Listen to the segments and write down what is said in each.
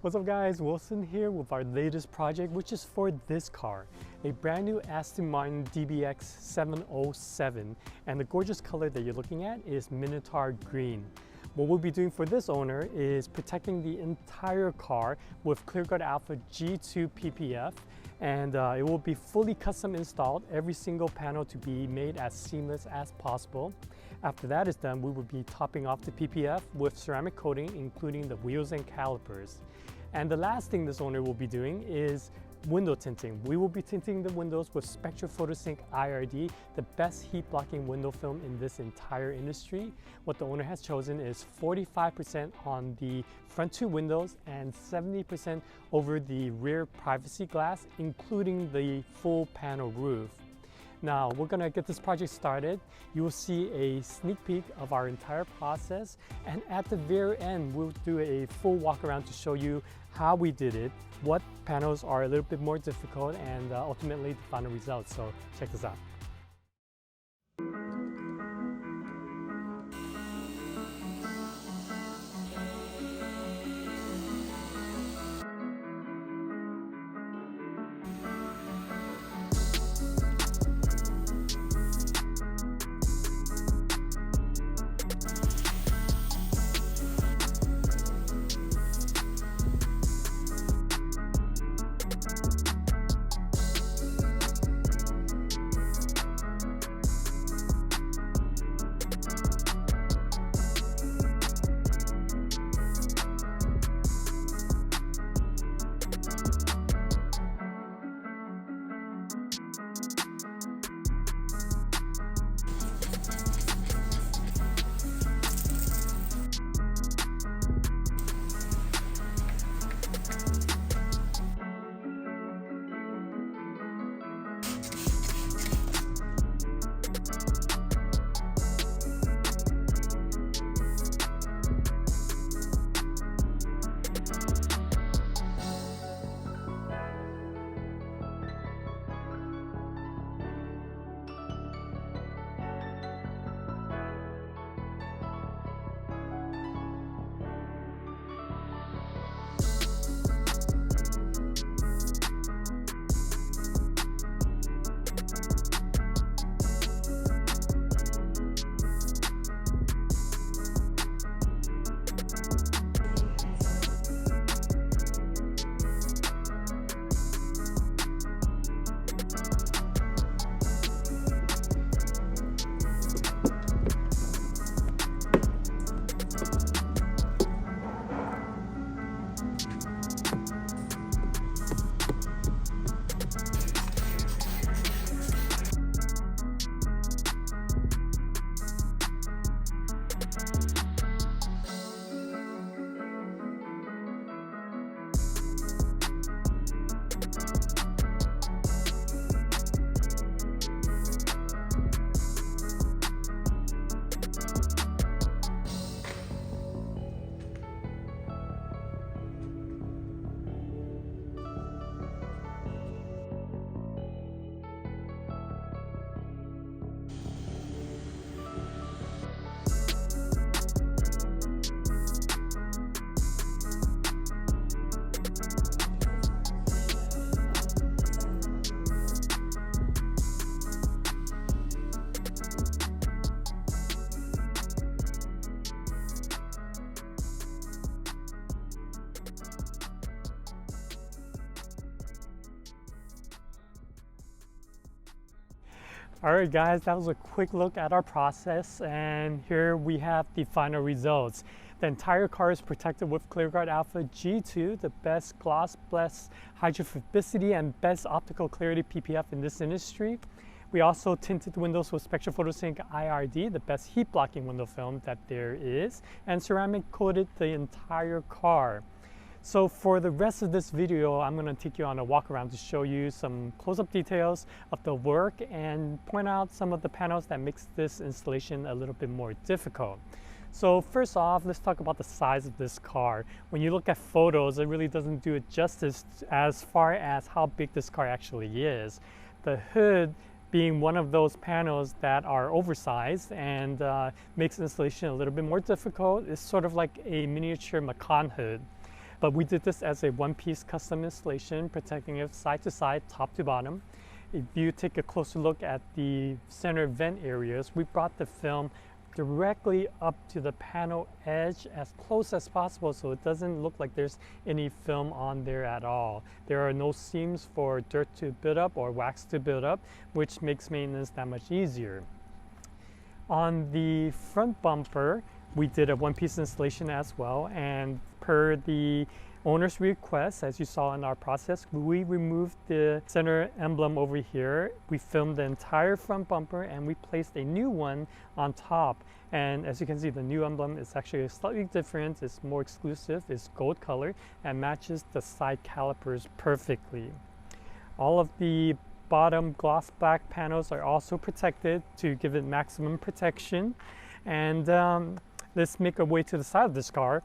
What's up guys, Wilson here with our latest project, which is for this car, a brand new Aston Martin DBX 707, and the gorgeous color that you're looking at is Minotaur Green. What we'll be doing for this owner is protecting the entire car with ClearGuard Alpha G2 PPF, and it will be fully custom installed, every single panel to be made as seamless as possible. After that is done, we will be topping off the PPF with ceramic coating, including the wheels and calipers. And the last thing this owner will be doing is window tinting. We will be tinting the windows with Spectra Photosync IRD, the best heat blocking window film in this entire industry. What the owner has chosen is 45% on the front two windows and 70% over the rear privacy glass, including the full panel roof. Now, we're gonna get this project started. You will see a sneak peek of our entire process, and at the very end, we'll do a full walk around to show you how we did it, what panels are a little bit more difficult, and ultimately the final results. So check this out. All right guys, that was a quick look at our process, and here we have the final results. The entire car is protected with ClearGuard Alpha G2, the best gloss, best hydrophobicity, and best optical clarity PPF in this industry. We also tinted windows with Spectra Photosync IRD, the best heat blocking window film that there is, and ceramic coated the entire car. So for the rest of this video, I'm going to take you on a walk around to show you some close-up details of the work and point out some of the panels that makes this installation a little bit more difficult. So first off, let's talk about the size of this car. When you look at photos, it really doesn't do it justice as far as how big this car actually is. The hood being one of those panels that are oversized and makes installation a little bit more difficult. It's sort of like a miniature Macan hood. but we did this as a one-piece custom installation, protecting it side to side, top to bottom. If you take a closer look at the center vent areas, we brought the film directly up to the panel edge as close as possible, so it doesn't look like there's any film on there at all. There are no seams for dirt to build up or wax to build up, which makes maintenance that much easier. On the front bumper, we did a one-piece installation as well, and per the owner's request, as you saw in our process, we removed the center emblem over here. We filmed the entire front bumper and we placed a new one on top. And as you can see, the new emblem is actually slightly different. It's more exclusive, it's gold color, and matches the side calipers perfectly. All of the bottom gloss black panels are also protected to give it maximum protection. And let's make our way to the side of this car.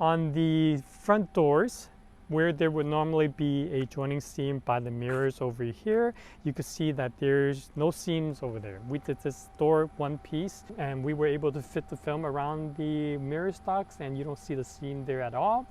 On the front doors, where there would normally be a joining seam by the mirrors over here, you can see that there's no seams over there. We did this door one piece and we were able to fit the film around the mirror stocks and you don't see the seam there at all.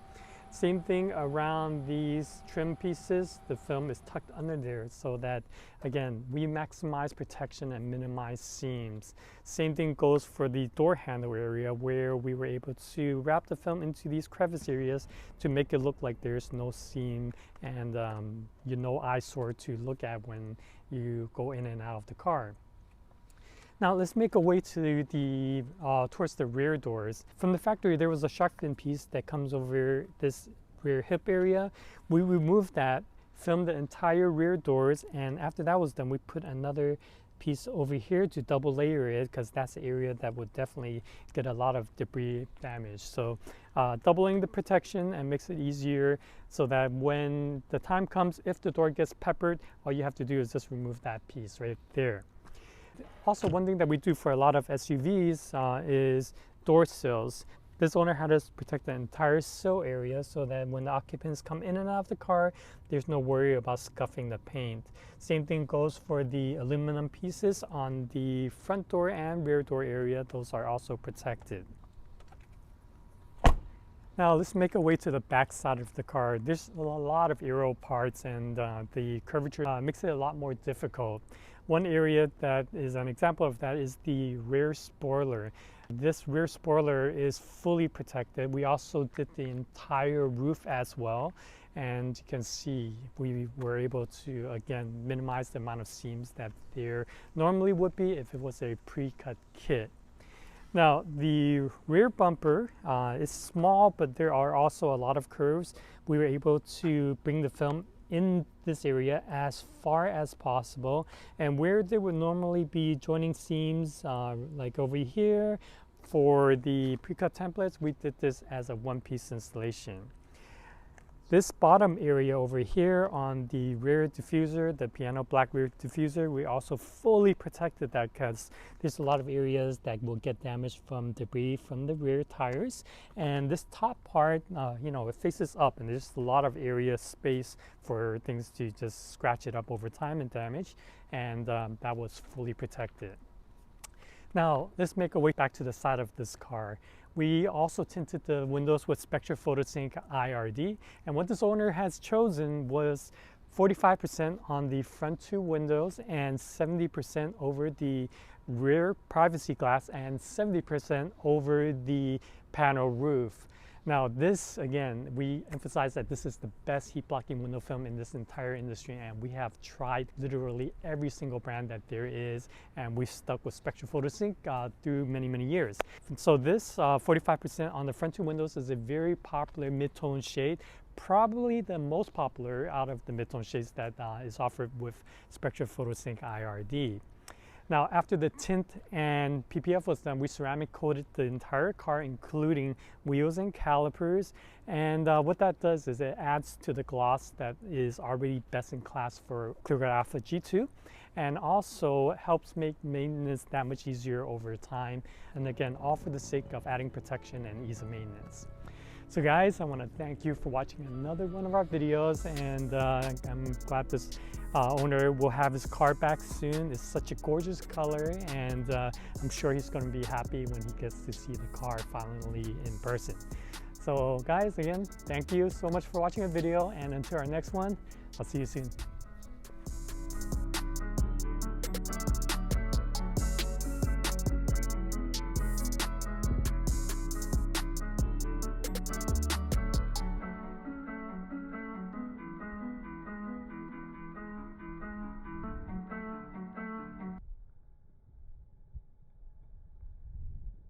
Same thing around these trim pieces, the film is tucked under there so that, again, we maximize protection and minimize seams. Same thing goes for the door handle area where we were able to wrap the film into these crevice areas to make it look like there's no seam and no eyesore to look at when you go in and out of the car. Now let's make our way to the towards the rear doors. From the factory, there was a shark fin piece that comes over this rear hip area. We removed that, filmed the entire rear doors, and after that was done, we put another piece over here to double layer it because that's the area that would definitely get a lot of debris damage. So doubling the protection and makes it easier so that when the time comes, if the door gets peppered, all you have to do is just remove that piece right there. Also, one thing that we do for a lot of SUVs is door sills. This owner had us protect the entire sill area so that when the occupants come in and out of the car, there's no worry about scuffing the paint. Same thing goes for the aluminum pieces on the front door and rear door area. Those are also protected. Now let's make our way to the back side of the car. There's a lot of aero parts and the curvature makes it a lot more difficult. One area that is an example of that is the rear spoiler. This rear spoiler is fully protected. We also did the entire roof as well. And you can see we were able to, again, minimize the amount of seams that there normally would be if it was a pre-cut kit. Now, the rear bumper is small, but there are also a lot of curves. We were able to bring the film in this area as far as possible, and where there would normally be joining seams like over here for the pre-cut templates, we did this as a one-piece installation. This bottom area over here on the rear diffuser, the piano black rear diffuser, we also fully protected that because there's a lot of areas that will get damaged from debris from the rear tires. And this top part, it faces up and there's a lot of area space for things to just scratch it up over time and damage. And that was fully protected. Now, let's make our way back to the side of this car. We also tinted the windows with Spectra Photosync IRD, and what this owner has chosen was 45% on the front two windows and 70% over the rear privacy glass and 70% over the panel roof. Now this, again, we emphasize that this is the best heat blocking window film in this entire industry, and we have tried literally every single brand that there is, and we've stuck with Spectra Photosync through many, many years. And so this 45% on the front two windows is a very popular mid-tone shade, probably the most popular out of the mid-tone shades that is offered with Spectra Photosync IRD. Now, after the tint and PPF was done, we ceramic coated the entire car, including wheels and calipers. And what that does is it adds to the gloss that is already best in class for ClearGuard Alpha G2, and also helps make maintenance that much easier over time. And again, all for the sake of adding protection and ease of maintenance. So guys, I want to thank you for watching another one of our videos, and I'm glad this owner will have his car back soon. It's such a gorgeous color, and I'm sure he's going to be happy when he gets to see the car finally in person. So guys, again, thank you so much for watching the video, and until our next one, I'll see you soon.